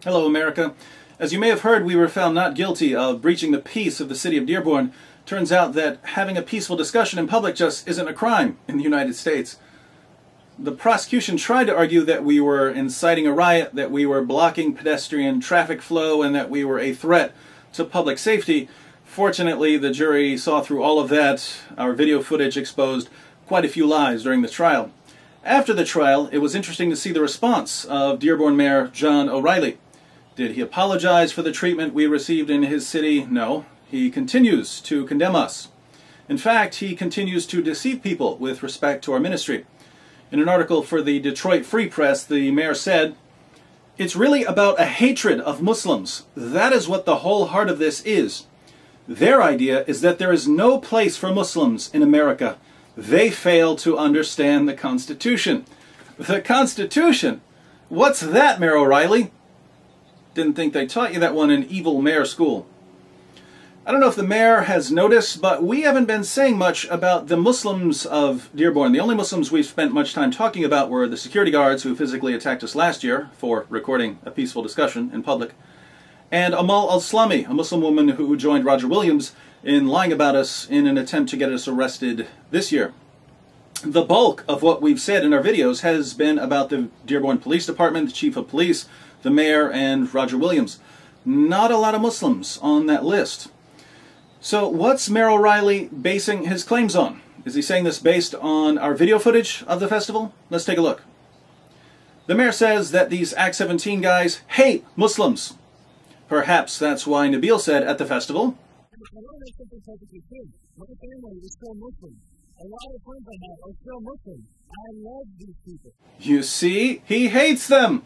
Hello, America. As you may have heard, we were found not guilty of breaching the peace of the city of Dearborn. Turns out that having a peaceful discussion in public just isn't a crime in the United States. The prosecution tried to argue that we were inciting a riot, that we were blocking pedestrian traffic flow, and that we were a threat to public safety. Fortunately, the jury saw through all of that. Our video footage exposed quite a few lies during the trial. After the trial, it was interesting to see the response of Dearborn Mayor John O'Reilly. Did he apologize for the treatment we received in his city? No. He continues to condemn us. In fact, he continues to deceive people with respect to our ministry. In an article for the Detroit Free Press, the mayor said, "It's really about a hatred of Muslims. That is what the whole heart of this is. Their idea is that there is no place for Muslims in America. They fail to understand the Constitution." The Constitution? What's that, Mayor O'Reilly? Didn't think they taught you that one in Evil Mayor School. I don't know if the mayor has noticed, but we haven't been saying much about the Muslims of Dearborn. The only Muslims we've spent much time talking about were the security guards who physically attacked us last year for recording a peaceful discussion in public, and Amal al-Islami, a Muslim woman who joined Roger Williams in lying about us in an attempt to get us arrested this year. The bulk of what we've said in our videos has been about the Dearborn Police Department, the Chief of Police, the Mayor, and Roger Williams. Not a lot of Muslims on that list. So what's Mayor O'Reilly basing his claims on? Is he saying this based on our video footage of the festival? Let's take a look. The mayor says that these Act 17 guys hate Muslims. Perhaps that's why Nabil said at the festival, "A lot of friends I have are still Muslim. I love these people." You see, he hates them.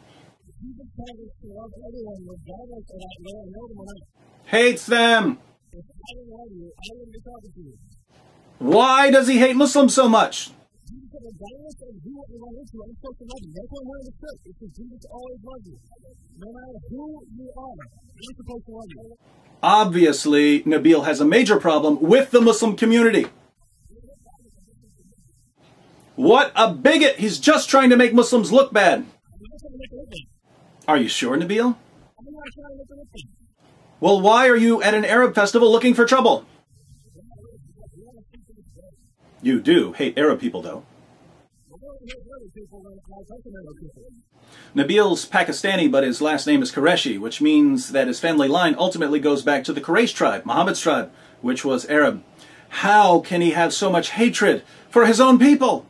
Jesus tells us to love everyone regardless of that they know them or not. Hates them. If I didn't love you, I wouldn't be talking to you. Why does he hate Muslims so much? Jesus said, regardless of who I run into, I'm supposed to love you. That's why I'm wearing the shirt. It's because Jesus always loves you. No matter who you are, you're supposed to love you. Obviously, Nabil has a major problem with the Muslim community. What a bigot! He's just trying to make Muslims look bad. Are you sure, Nabil? Well, why are you at an Arab festival looking for trouble? You do hate Arab people, though. Nabil's Pakistani, but his last name is Qureshi, which means that his family line ultimately goes back to the Quraysh tribe, Muhammad's tribe, which was Arab. How can he have so much hatred for his own people?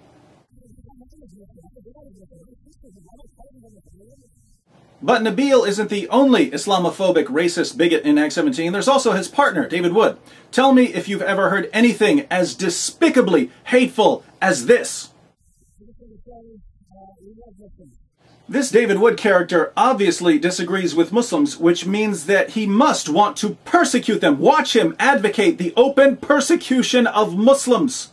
But Nabil isn't the only Islamophobic, racist bigot in Act 17. There's also his partner, David Wood. Tell me if you've ever heard anything as despicably hateful as this. This David Wood character obviously disagrees with Muslims, which means that he must want to persecute them. Watch him advocate the open persecution of Muslims.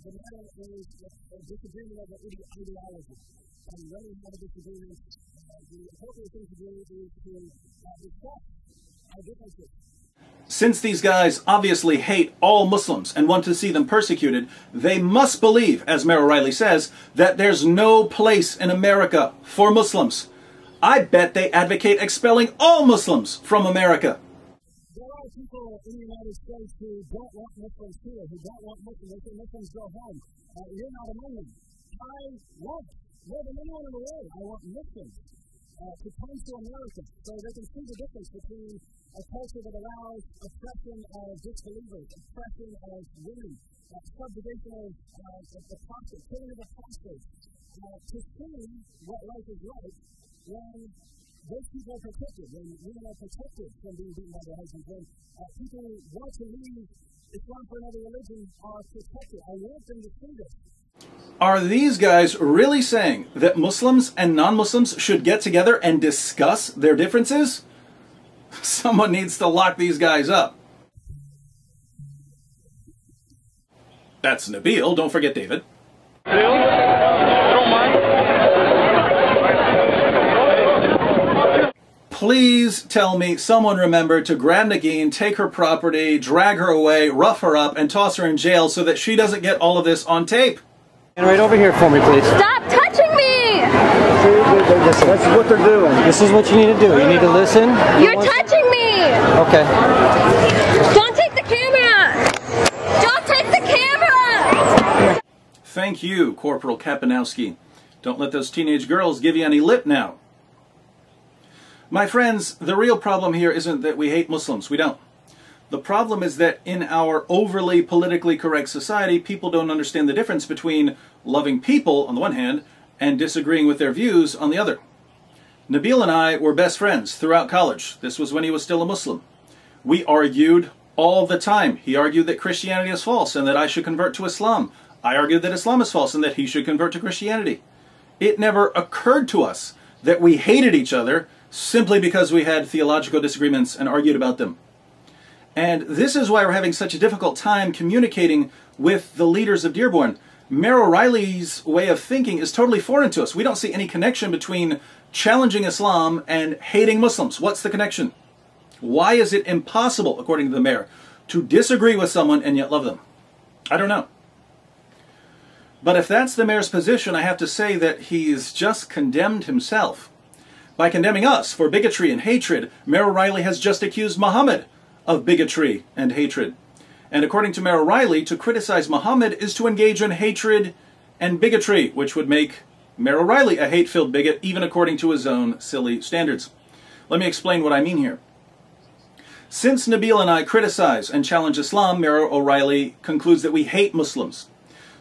The matter is a disagreement over ideology. And when we have a disagreement, the appropriate thing to do is to discuss our differences. Since these guys obviously hate all Muslims and want to see them persecuted, they must believe, as Mayor O'Reilly says, that there's no place in America for Muslims. I bet they advocate expelling all Muslims from America. People in the United States who don't want Muslims here, who don't want Muslims, they say Muslims go home. You're not among them. I want, more than anyone in the world, I want Muslims to come to America so they can see the difference between a culture that allows oppression of disbelievers, oppression of women, subjugation of apostles, killing of apostles, to see what life is like when those people are protected, when women are protected from being beaten by their husbands, when people who want to leave Islam for another religion are protected. I want them to see this. Are these guys really saying that Muslims and non-Muslims should get together and discuss their differences? Someone needs to lock these guys up. That's Nabil. Don't forget David. Please tell me someone remembered to grab Nagin, take her property, drag her away, rough her up, and toss her in jail so that she doesn't get all of this on tape. And right over here for me, please. Stop touching me! This is what they're doing. This is what you need to do. You need to listen. You're touching me! Okay. Don't take the camera! Don't take the camera! Thank you, Corporal Kapanowski. Don't let those teenage girls give you any lip now. My friends, the real problem here isn't that we hate Muslims. We don't. The problem is that in our overly politically correct society, people don't understand the difference between loving people on the one hand and disagreeing with their views on the other. Nabil and I were best friends throughout college. This was when he was still a Muslim. We argued all the time. He argued that Christianity is false and that I should convert to Islam. I argued that Islam is false and that he should convert to Christianity. It never occurred to us that we hated each other simply because we had theological disagreements and argued about them. And this is why we're having such a difficult time communicating with the leaders of Dearborn. Mayor O'Reilly's way of thinking is totally foreign to us. We don't see any connection between challenging Islam and hating Muslims. What's the connection? Why is it impossible, according to the mayor, to disagree with someone and yet love them? I don't know. But if that's the mayor's position, I have to say that he's just condemned himself. By condemning us for bigotry and hatred, Mayor O'Reilly has just accused Muhammad of bigotry and hatred. And according to Mayor O'Reilly, to criticize Muhammad is to engage in hatred and bigotry, which would make Mayor O'Reilly a hate-filled bigot, even according to his own silly standards. Let me explain what I mean here. Since Nabil and I criticize and challenge Islam, Mayor O'Reilly concludes that we hate Muslims.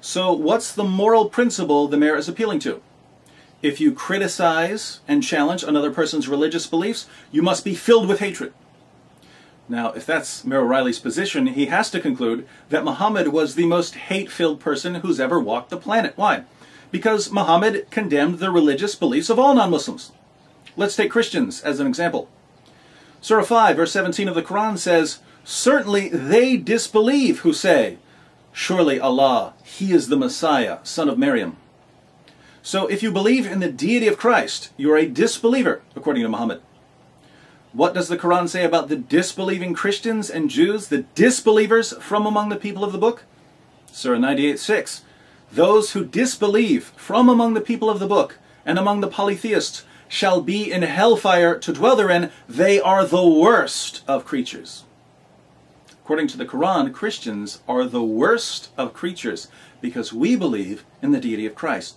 So what's the moral principle the mayor is appealing to? If you criticize and challenge another person's religious beliefs, you must be filled with hatred. Now, if that's Mayor O'Reilly's position, he has to conclude that Muhammad was the most hate-filled person who's ever walked the planet. Why? Because Muhammad condemned the religious beliefs of all non-Muslims. Let's take Christians as an example. Surah 5, verse 17 of the Quran says, "Certainly they disbelieve who say, 'Surely Allah, He is the Messiah, son of Maryam.'" So if you believe in the deity of Christ, you are a disbeliever, according to Muhammad. What does the Quran say about the disbelieving Christians and Jews, the disbelievers from among the people of the book? Surah 98:6. "Those who disbelieve from among the people of the book and among the polytheists shall be in hellfire to dwell therein. They are the worst of creatures." According to the Quran, Christians are the worst of creatures because we believe in the deity of Christ.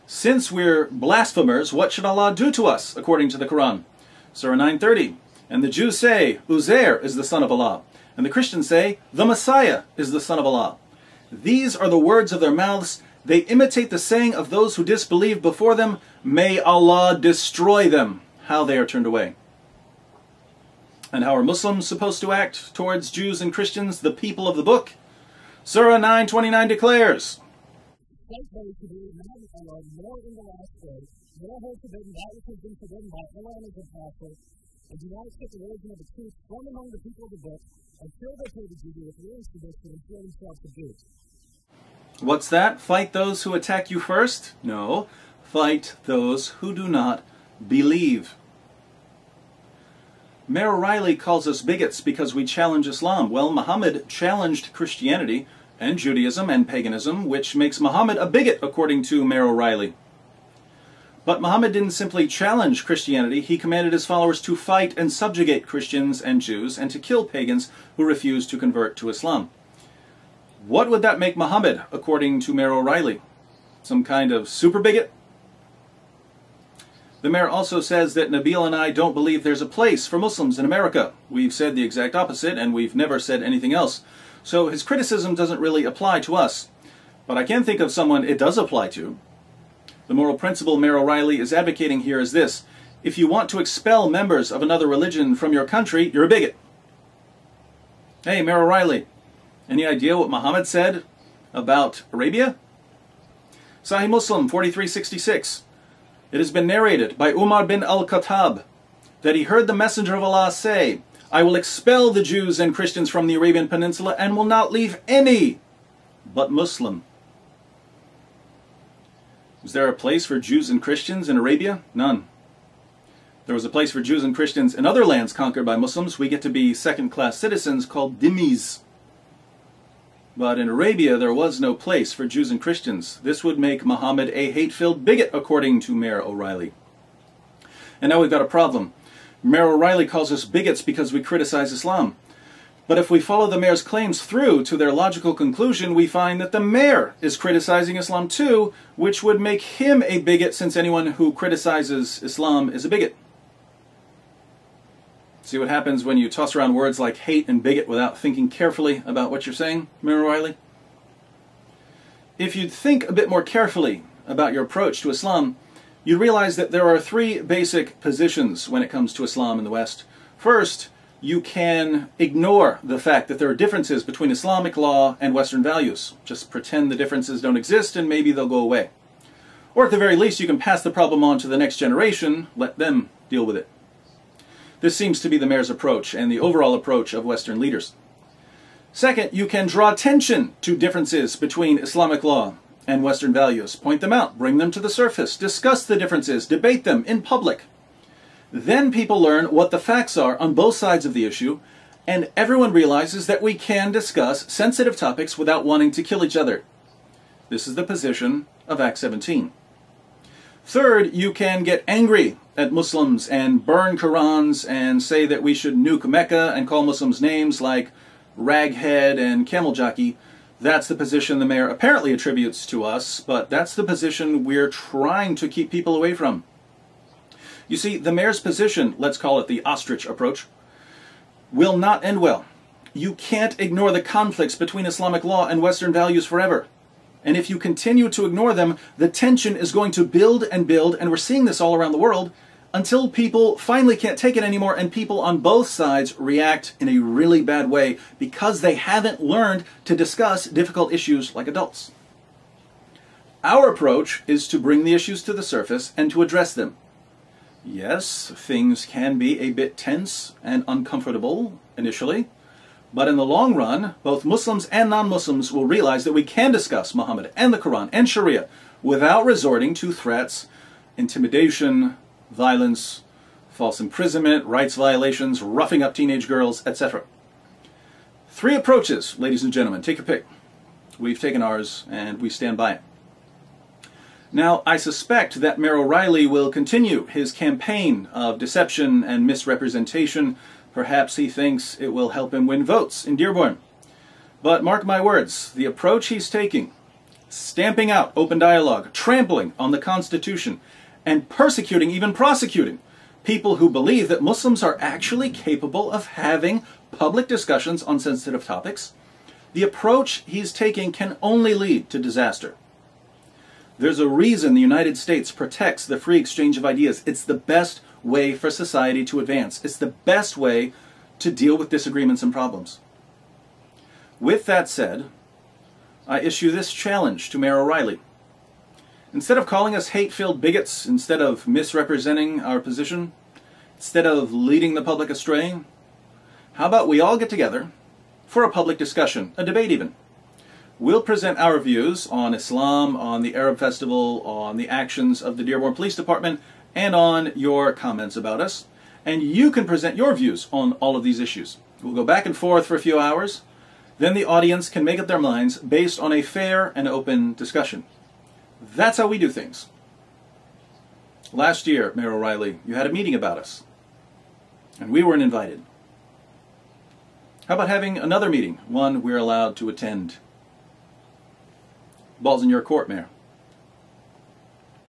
Since we're blasphemers, what should Allah do to us, according to the Quran? Surah 9:30, "And the Jews say, Uzair is the son of Allah, and the Christians say, the Messiah is the son of Allah. These are the words of their mouths. They imitate the saying of those who disbelieved before them. May Allah destroy them." How they are turned away. And how are Muslims supposed to act towards Jews and Christians, the people of the book? Surah 9:29 declares, "More hold forbidden that which has been forbidden by Allah and His Apostle, and do not accept the religion of the truth from among the people of the book, until they pay the duty with rules to this and feel themselves subdued." What's that? Fight those who attack you first? No. Fight those who do not believe. Mayor O'Reilly calls us bigots because we challenge Islam. Well, Muhammad challenged Christianity and Judaism and paganism, which makes Muhammad a bigot, according to Mayor O'Reilly. But Muhammad didn't simply challenge Christianity, he commanded his followers to fight and subjugate Christians and Jews and to kill pagans who refused to convert to Islam. What would that make Muhammad, according to Mayor O'Reilly? Some kind of super bigot? The mayor also says that Nabil and I don't believe there's a place for Muslims in America. We've said the exact opposite, and we've never said anything else. So his criticism doesn't really apply to us. But I can think of someone it does apply to. The moral principle Mayor O'Reilly is advocating here is this: if you want to expel members of another religion from your country, you're a bigot. Hey, Mayor O'Reilly, any idea what Muhammad said about Arabia? Sahih Muslim 4366. It has been narrated by Umar bin al-Khattab that he heard the Messenger of Allah say, "I will expel the Jews and Christians from the Arabian Peninsula and will not leave any but Muslim." Was there a place for Jews and Christians in Arabia? None. There was a place for Jews and Christians in other lands conquered by Muslims. We get to be second-class citizens called dhimmis. But in Arabia, there was no place for Jews and Christians. This would make Muhammad a hate-filled bigot, according to Mayor O'Reilly. And now we've got a problem. Mayor O'Reilly calls us bigots because we criticize Islam. But if we follow the mayor's claims through to their logical conclusion, we find that the mayor is criticizing Islam too, which would make him a bigot, since anyone who criticizes Islam is a bigot. See what happens when you toss around words like hate and bigot without thinking carefully about what you're saying, Mayor O'Reilly? If you'd think a bit more carefully about your approach to Islam, you'd realize that there are three basic positions when it comes to Islam in the West. First, you can ignore the fact that there are differences between Islamic law and Western values. Just pretend the differences don't exist and maybe they'll go away. Or at the very least, you can pass the problem on to the next generation, let them deal with it. This seems to be the mayor's approach and the overall approach of Western leaders. Second, you can draw attention to differences between Islamic law and Western values. Point them out, bring them to the surface, discuss the differences, debate them in public. Then people learn what the facts are on both sides of the issue, and everyone realizes that we can discuss sensitive topics without wanting to kill each other. This is the position of Act 17. Third, you can get angry at Muslims and burn Qurans and say that we should nuke Mecca and call Muslims names like raghead and camel jockey. That's the position the mayor apparently attributes to us, but that's the position we're trying to keep people away from. You see, the mayor's position, let's call it the ostrich approach, will not end well. You can't ignore the conflicts between Islamic law and Western values forever. And if you continue to ignore them, the tension is going to build, and we're seeing this all around the world, until people finally can't take it anymore and people on both sides react in a really bad way because they haven't learned to discuss difficult issues like adults. Our approach is to bring the issues to the surface and to address them. Yes, things can be a bit tense and uncomfortable initially, but in the long run, both Muslims and non-Muslims will realize that we can discuss Muhammad and the Quran and Sharia without resorting to threats, intimidation, violence, false imprisonment, rights violations, roughing up teenage girls, etc. Three approaches, ladies and gentlemen. Take your pick. We've taken ours, and we stand by it. Now, I suspect that Mayor O'Reilly will continue his campaign of deception and misrepresentation. Perhaps he thinks it will help him win votes in Dearborn. But mark my words, the approach he's taking, stamping out open dialogue, trampling on the Constitution, and persecuting, even prosecuting, people who believe that Muslims are actually capable of having public discussions on sensitive topics, the approach he's taking can only lead to disaster. There's a reason the United States protects the free exchange of ideas. It's the best way for society to advance. It's the best way to deal with disagreements and problems. With that said, I issue this challenge to Mayor O'Reilly. Instead of calling us hate-filled bigots, instead of misrepresenting our position, instead of leading the public astray, how about we all get together for a public discussion, a debate even. We'll present our views on Islam, on the Arab Festival, on the actions of the Dearborn Police Department, and on your comments about us. And you can present your views on all of these issues. We'll go back and forth for a few hours. Then the audience can make up their minds based on a fair and open discussion. That's how we do things. Last year, Mayor O'Reilly, you had a meeting about us, and we weren't invited. How about having another meeting, one we're allowed to attend? Ball's in your court, Mayor.